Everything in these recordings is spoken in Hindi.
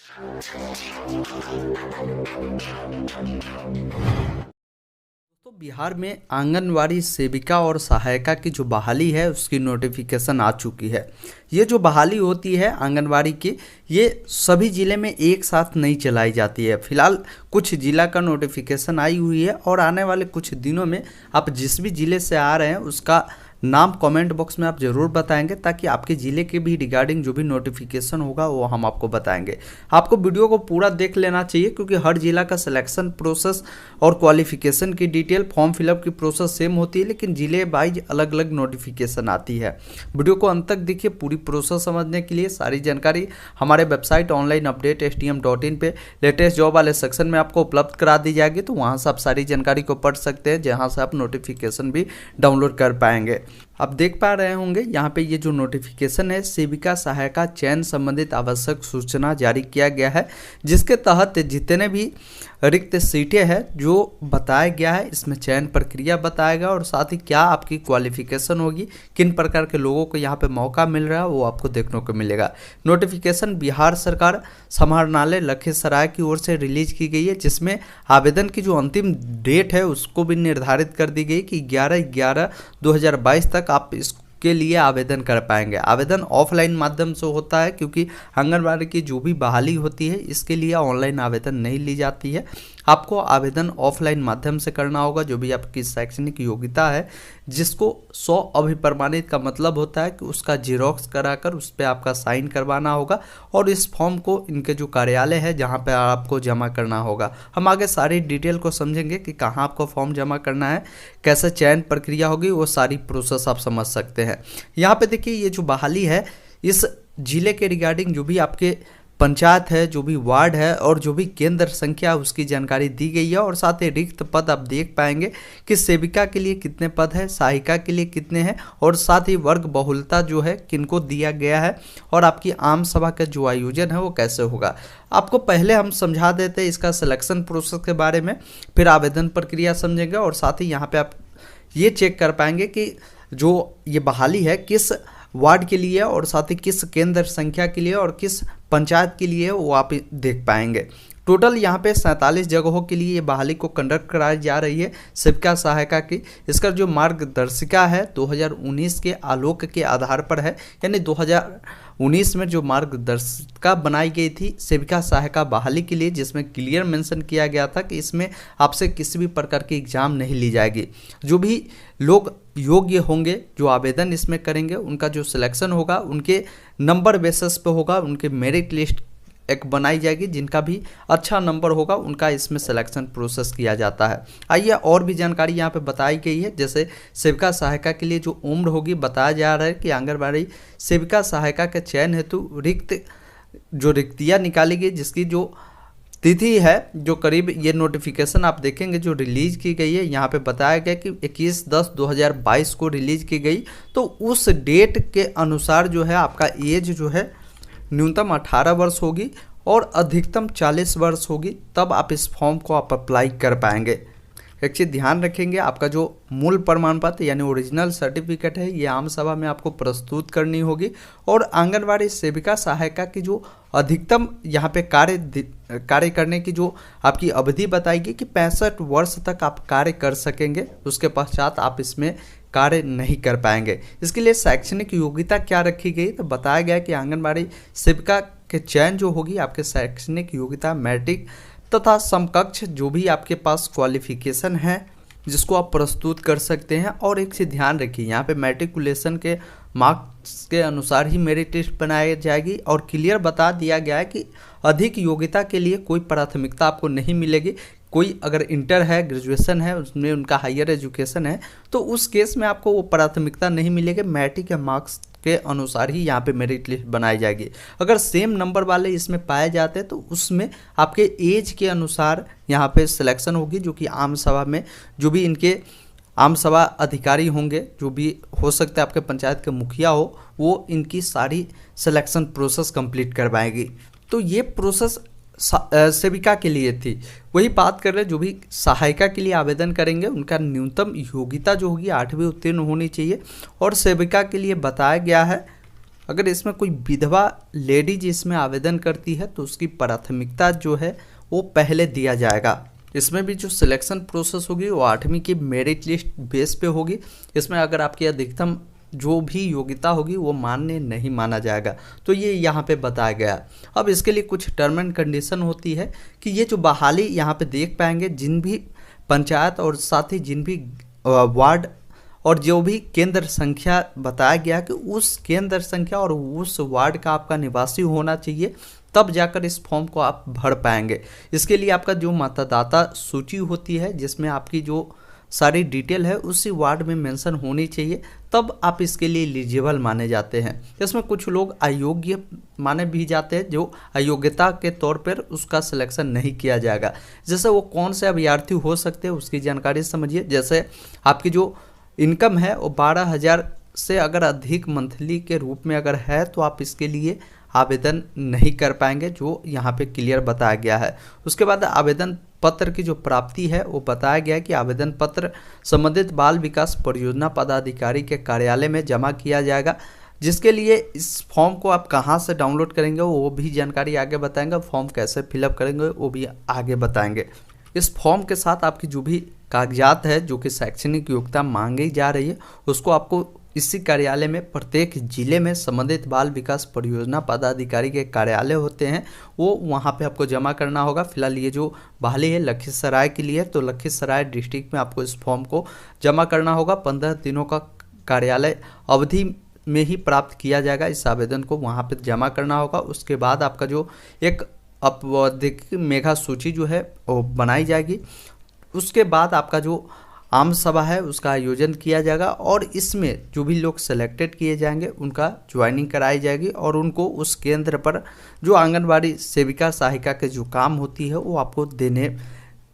तो बिहार में आंगनवाड़ी सेविका और सहायिका की जो बहाली है उसकी नोटिफिकेशन आ चुकी है। ये जो बहाली होती है आंगनवाड़ी की, ये सभी ज़िले में एक साथ नहीं चलाई जाती है। फिलहाल कुछ ज़िला का नोटिफिकेशन आई हुई है और आने वाले कुछ दिनों में आप जिस भी ज़िले से आ रहे हैं उसका नाम कमेंट बॉक्स में आप ज़रूर बताएंगे, ताकि आपके ज़िले के भी रिगार्डिंग जो भी नोटिफिकेशन होगा वो हम आपको बताएंगे। आपको वीडियो को पूरा देख लेना चाहिए, क्योंकि हर जिला का सिलेक्शन प्रोसेस और क्वालिफिकेशन की डिटेल, फॉर्म फिलअप की प्रोसेस सेम होती है, लेकिन ज़िले वाइज अलग अलग नोटिफिकेशन आती है। वीडियो को अंत तक देखिए, पूरी प्रोसेस समझने के लिए सारी जानकारी हमारे वेबसाइट ऑनलाइन अपडेट stm.in पे लेटेस्ट जॉब वाले सेक्शन में आपको उपलब्ध करा दी जाएगी। तो वहाँ से आप सारी जानकारी को पढ़ सकते हैं, जहाँ से आप नोटिफिकेशन भी डाउनलोड कर पाएंगे। आप देख पा रहे होंगे यहाँ पे ये जो नोटिफिकेशन है, सेविका सहायिका चयन संबंधित आवश्यक सूचना जारी किया गया है, जिसके तहत जितने भी रिक्त सीटें हैं जो बताया गया है, इसमें चयन प्रक्रिया बताया गया और साथ ही क्या आपकी क्वालिफिकेशन होगी, किन प्रकार के लोगों को यहाँ पे मौका मिल रहा है, वो आपको देखने को मिलेगा। नोटिफिकेशन बिहार सरकार समाहरणालय लखीसराय की ओर से रिलीज की गई है, जिसमें आवेदन की जो अंतिम डेट है उसको भी निर्धारित कर दी गई कि 11/11/2022 तक आप इसके लिए आवेदन कर पाएंगे। आवेदन ऑफलाइन माध्यम से होता है, क्योंकि आंगनबाड़ी की जो भी बहाली होती है इसके लिए ऑनलाइन आवेदन नहीं ली जाती है। आपको आवेदन ऑफलाइन माध्यम से करना होगा। जो भी आपकी शैक्षणिक योग्यता है, जिसको 100 अभिप्रमाणित का मतलब होता है कि उसका जीरोक्स कराकर उस पर आपका साइन करवाना होगा और इस फॉर्म को इनके जो कार्यालय है जहां पे आपको जमा करना होगा। हम आगे सारी डिटेल को समझेंगे कि कहां आपको फॉर्म जमा करना है, कैसे चयन प्रक्रिया होगी, वो सारी प्रोसेस आप समझ सकते हैं। यहाँ पे देखिए, ये जो बहाली है इस जिले के रिगार्डिंग जो भी आपके पंचायत है, जो भी वार्ड है और जो भी केंद्र संख्या उसकी जानकारी दी गई है, और साथ ही रिक्त पद आप देख पाएंगे कि सेविका के लिए कितने पद है, सहायिका के लिए कितने हैं, और साथ ही वर्ग बहुलता जो है किनको दिया गया है, और आपकी आम सभा का जो आयोजन है वो कैसे होगा। आपको पहले हम समझा देते हैं इसका सिलेक्शन प्रोसेस के बारे में, फिर आवेदन प्रक्रिया समझेंगे, और साथ ही यहाँ पे आप ये चेक कर पाएंगे कि जो ये बहाली है किस वार्ड के लिए और साथ ही किस केंद्र संख्या के लिए और किस पंचायत के लिए, वो आप देख पाएंगे। टोटल यहाँ पे 47 जगहों के लिए ये बहाली को कंडक्ट कराई जा रही है सेविका सहायिका की। इसका जो मार्गदर्शिका है 2019 के आलोक के आधार पर है, यानी 2019 में जो मार्गदर्शिका बनाई गई थी सेविका सहायिका बहाली के लिए, जिसमें क्लियर मेंशन किया गया था कि इसमें आपसे किसी भी प्रकार की एग्जाम नहीं ली जाएगी। जो भी लोग योग्य होंगे जो आवेदन इसमें करेंगे, उनका जो सिलेक्शन होगा उनके नंबर बेसिस पे होगा, उनके मेरिट लिस्ट एक बनाई जाएगी, जिनका भी अच्छा नंबर होगा उनका इसमें सिलेक्शन प्रोसेस किया जाता है। आइए और भी जानकारी यहाँ पे बताई गई है। जैसे सेविका सहायिका के लिए जो उम्र होगी, बताया जा रहा है कि आंगनबाड़ी सेविका सहायिका के चयन हेतु रिक्तियाँ निकाली गई, जिसकी जो तिथि है जो करीब, ये नोटिफिकेशन आप देखेंगे जो रिलीज की गई है, यहाँ पे बताया गया कि 21/10/2022 को रिलीज की गई। तो उस डेट के अनुसार जो है आपका एज जो है न्यूनतम 18 वर्ष होगी और अधिकतम 40 वर्ष होगी, तब आप इस फॉर्म को आप अप्लाई कर पाएंगे। एक चीज़ ध्यान रखेंगे, आपका जो मूल प्रमाण पत्र यानी ओरिजिनल सर्टिफिकेट है, ये आम सभा में आपको प्रस्तुत करनी होगी। और आंगनवाड़ी सेविका सहायिका की जो अधिकतम यहाँ पे कार्य करने की जो आपकी अवधि बताएगी कि 65 वर्ष तक आप कार्य कर सकेंगे, उसके पश्चात आप इसमें कार्य नहीं कर पाएंगे। इसके लिए शैक्षणिक योग्यता क्या रखी गई, तो बताया गया कि आंगनबाड़ी सेविका के चयन जो होगी, आपके शैक्षणिक योग्यता मैट्रिक तथा समकक्ष जो भी आपके पास क्वालिफिकेशन है जिसको आप प्रस्तुत कर सकते हैं। और एक चीज़ ध्यान रखिए, यहाँ पे मैट्रिकुलेशन के मार्क्स के अनुसार ही मेरिट लिस्ट बनाई जाएगी, और क्लियर बता दिया गया है कि अधिक योग्यता के लिए कोई प्राथमिकता आपको नहीं मिलेगी। कोई अगर इंटर है, ग्रेजुएशन है, उसमें उनका हायर एजुकेशन है, तो उस केस में आपको वो प्राथमिकता नहीं मिलेगी। मैट्रिक के मार्क्स के अनुसार ही यहाँ पे मेरिट लिस्ट बनाई जाएगी। अगर सेम नंबर वाले इसमें पाए जाते हैं तो उसमें आपके एज के अनुसार यहाँ पे सिलेक्शन होगी, जो कि आम सभा में जो भी इनके आम सभा अधिकारी होंगे, जो भी हो सकता है आपके पंचायत के मुखिया हो, वो इनकी सारी सिलेक्शन प्रोसेस कंप्लीट करवाएगी। तो ये प्रोसेस सेविका के लिए थी। वही बात कर रहे, जो भी सहायिका के लिए आवेदन करेंगे उनका न्यूनतम योग्यता जो होगी 8वीं उत्तीर्ण होनी चाहिए। और सेविका के लिए बताया गया है अगर इसमें कोई विधवा लेडीज इसमें आवेदन करती है तो उसकी प्राथमिकता जो है वो पहले दिया जाएगा। इसमें भी जो सिलेक्शन प्रोसेस होगी वो 8वीं की मेरिट लिस्ट बेस पे होगी। इसमें अगर आपकी अधिकतम जो भी योग्यता होगी वो मान्य नहीं माना जाएगा, तो ये यहाँ पे बताया गया। अब इसके लिए कुछ टर्म एंड कंडीशन होती है कि ये जो बहाली यहाँ पे देख पाएंगे, जिन भी पंचायत और साथ ही जिन भी वार्ड और जो भी केंद्र संख्या बताया गया कि उस केंद्र संख्या और उस वार्ड का आपका निवासी होना चाहिए, तब जाकर इस फॉर्म को आप भर पाएंगे। इसके लिए आपका जो मतदाता सूची होती है जिसमें आपकी जो सारी डिटेल है उसी वार्ड में मेंशन होनी चाहिए, तब आप इसके लिए एलिजिबल माने जाते हैं। इसमें कुछ लोग अयोग्य माने भी जाते हैं, जो अयोग्यता के तौर पर उसका सिलेक्शन नहीं किया जाएगा। जैसे वो कौन से अभ्यर्थी हो सकते हैं उसकी जानकारी समझिए। जैसे आपकी जो इनकम है वो 12,000 से अगर अधिक मंथली के रूप में अगर है तो आप इसके लिए आवेदन नहीं कर पाएंगे, जो यहाँ पे क्लियर बताया गया है। उसके बाद आवेदन पत्र की जो प्राप्ति है वो बताया गया है कि आवेदन पत्र संबंधित बाल विकास परियोजना पदाधिकारी के कार्यालय में जमा किया जाएगा, जिसके लिए इस फॉर्म को आप कहाँ से डाउनलोड करेंगे वो भी जानकारी आगे बताएंगे। फॉर्म कैसे फिलअप करेंगे वो भी आगे बताएंगे। इस फॉर्म के साथ आपकी जो भी कागजात है, जो कि शैक्षणिक योग्यता मांगी जा रही है, उसको आपको इसी कार्यालय में प्रत्येक जिले में संबंधित बाल विकास परियोजना पदाधिकारी के कार्यालय होते हैं, वो वहाँ पे आपको जमा करना होगा। फिलहाल ये जो बहाली है लखीसराय के लिए, तो लखीसराय डिस्ट्रिक्ट में आपको इस फॉर्म को जमा करना होगा। 15 दिनों का कार्यालय अवधि में ही प्राप्त किया जाएगा। इस आवेदन को वहाँ पे जमा करना होगा। उसके बाद आपका जो एक अपवादिक मेघा सूची जो है वो बनाई जाएगी। उसके बाद आपका जो आम सभा है उसका आयोजन किया जाएगा और इसमें जो भी लोग सेलेक्टेड किए जाएंगे उनका ज्वाइनिंग कराई जाएगी और उनको उस केंद्र पर जो आंगनबाड़ी सेविका सहायिका के जो काम होती है वो आपको देने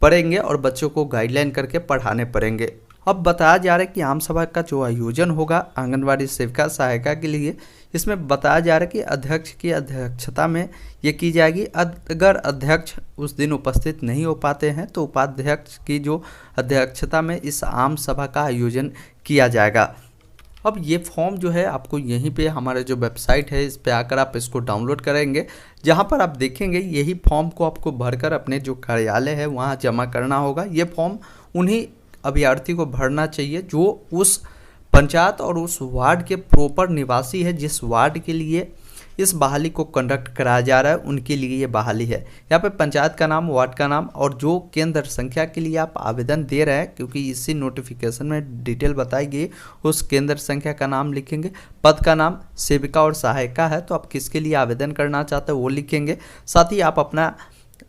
पड़ेंगे और बच्चों को गाइडलाइन करके पढ़ाने पड़ेंगे। अब बताया जा रहा है कि आम सभा का जो आयोजन होगा आंगनबाड़ी सेविका सहायिका के लिए, इसमें बताया जा रहा है कि अध्यक्ष की अध्यक्षता में ये की जाएगी। अगर अध्यक्ष उस दिन उपस्थित नहीं हो पाते हैं तो उपाध्यक्ष की जो अध्यक्षता में इस आम सभा का आयोजन किया जाएगा। अब ये फॉर्म जो है आपको यहीं पे हमारे जो वेबसाइट है इस पे आकर आप इसको डाउनलोड करेंगे, जहाँ पर आप देखेंगे यही फॉर्म को आपको भरकर अपने जो कार्यालय है वहाँ जमा करना होगा। ये फॉर्म उन्हीं अभ्यर्थी को भरना चाहिए जो उस पंचायत और उस वार्ड के प्रॉपर निवासी है, जिस वार्ड के लिए इस बहाली को कंडक्ट कराया जा रहा है उनके लिए ये बहाली है। यहाँ पे पंचायत का नाम, वार्ड का नाम और जो केंद्र संख्या के लिए आप आवेदन दे रहे हैं, क्योंकि इसी नोटिफिकेशन में डिटेल बताई गई, उस केंद्र संख्या का नाम लिखेंगे। पद का नाम सेविका और सहायिका है तो आप किसके लिए आवेदन करना चाहते हैं वो लिखेंगे। साथ ही आप अपना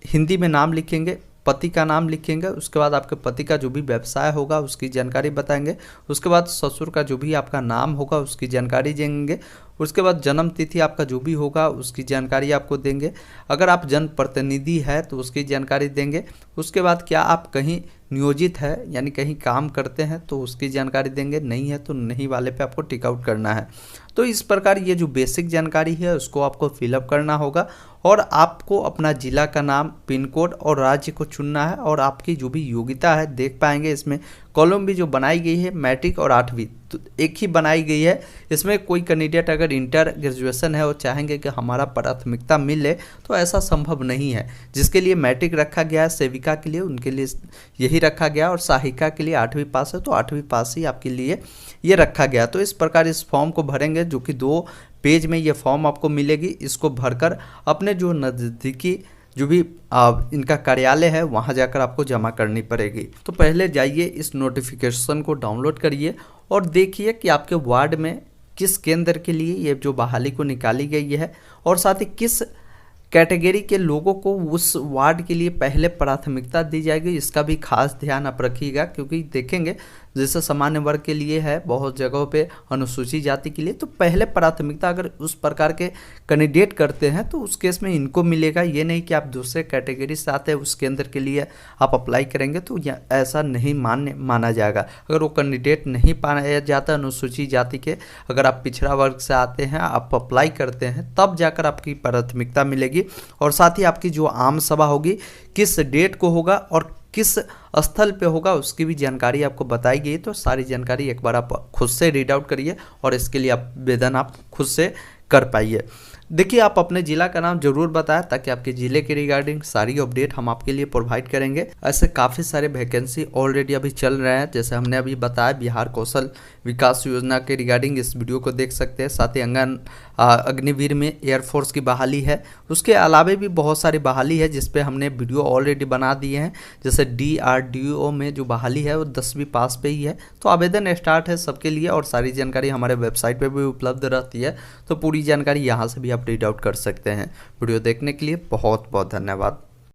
हिंदी में नाम लिखेंगे, पति का नाम लिखेंगे। उसके बाद आपके पति का जो भी व्यवसाय होगा उसकी जानकारी बताएंगे। उसके बाद ससुर का जो भी आपका नाम होगा उसकी जानकारी देंगे। उसके बाद जन्म तिथि आपका जो भी होगा उसकी जानकारी आपको देंगे। अगर आप जनप्रतिनिधि है तो उसकी जानकारी देंगे। उसके बाद क्या आप कहीं नियोजित है यानी कहीं काम करते हैं तो उसकी जानकारी देंगे, नहीं है तो नहीं वाले पे आपको टिक आउट करना है। तो इस प्रकार ये जो बेसिक जानकारी है उसको आपको फिलअप करना होगा और आपको अपना जिला का नाम, पिन कोड और राज्य को चुनना है और आपकी जो भी योग्यता है देख पाएंगे इसमें कॉलम भी जो बनाई गई है मैट्रिक और 8वीं तो एक ही बनाई गई है। इसमें कोई कैंडिडेट अगर इंटर ग्रेजुएशन है और चाहेंगे कि हमारा प्राथमिकता मिले तो ऐसा संभव नहीं है। जिसके लिए मैट्रिक रखा गया है सेविका के लिए उनके लिए यही रखा गया और सहायिका के लिए 8वीं पास है तो 8वीं पास ही आपके लिए ये रखा गया। तो इस प्रकार इस फॉर्म को भरेंगे जो कि 2 पेज में ये फॉर्म आपको मिलेगी। इसको भरकर अपने जो नज़दीकी जो भी इनका कार्यालय है वहाँ जाकर आपको जमा करनी पड़ेगी। तो पहले जाइए इस नोटिफिकेशन को डाउनलोड करिए और देखिए कि आपके वार्ड में किस केंद्र के लिए ये जो बहाली को निकाली गई है और साथ ही किस कैटेगरी के लोगों को उस वार्ड के लिए पहले प्राथमिकता दी जाएगी। इसका भी खास ध्यान आप रखिएगा, क्योंकि देखेंगे जैसे सामान्य वर्ग के लिए है, बहुत जगहों पे अनुसूचित जाति के लिए तो पहले प्राथमिकता अगर उस प्रकार के कैंडिडेट करते हैं तो उस केस में इनको मिलेगा। ये नहीं कि आप दूसरे कैटेगरी से आते हैं उस केंद्र के लिए आप अप्लाई करेंगे तो ऐसा नहीं माना जाएगा। अगर वो कैंडिडेट नहीं पाया जाता अनुसूचित जाति के, अगर आप पिछड़ा वर्ग से आते हैं आप अप्लाई करते हैं तब जाकर आपकी प्राथमिकता मिलेगी। और साथ ही आपकी जो आम सभा होगी किस डेट को होगा और किस स्थल पे होगा उसकी भी जानकारी आपको बताई गई। तो सारी जानकारी एक बार आप खुद से रीड आउट करिए और इसके लिए आवेदन आप खुद से कर पाइए। देखिए, आप अपने ज़िला का नाम जरूर बताएं ताकि आपके ज़िले के रिगार्डिंग सारी अपडेट हम आपके लिए प्रोवाइड करेंगे। ऐसे काफ़ी सारे वैकेंसी ऑलरेडी अभी चल रहे हैं, जैसे हमने अभी बताया बिहार कौशल विकास योजना के रिगार्डिंग इस वीडियो को देख सकते हैं। साथ ही अग्निवीर में एयरफोर्स की बहाली है, उसके अलावा भी बहुत सारी बहाली है जिस पे हमने वीडियो ऑलरेडी बना दिए हैं। जैसे DRDO में जो बहाली है वो 10वीं पास पे ही है, तो आवेदन स्टार्ट है सबके लिए और सारी जानकारी हमारे वेबसाइट पे भी उपलब्ध रहती है, तो पूरी जानकारी यहाँ से भी आप रीड आउट कर सकते हैं। वीडियो देखने के लिए बहुत बहुत धन्यवाद।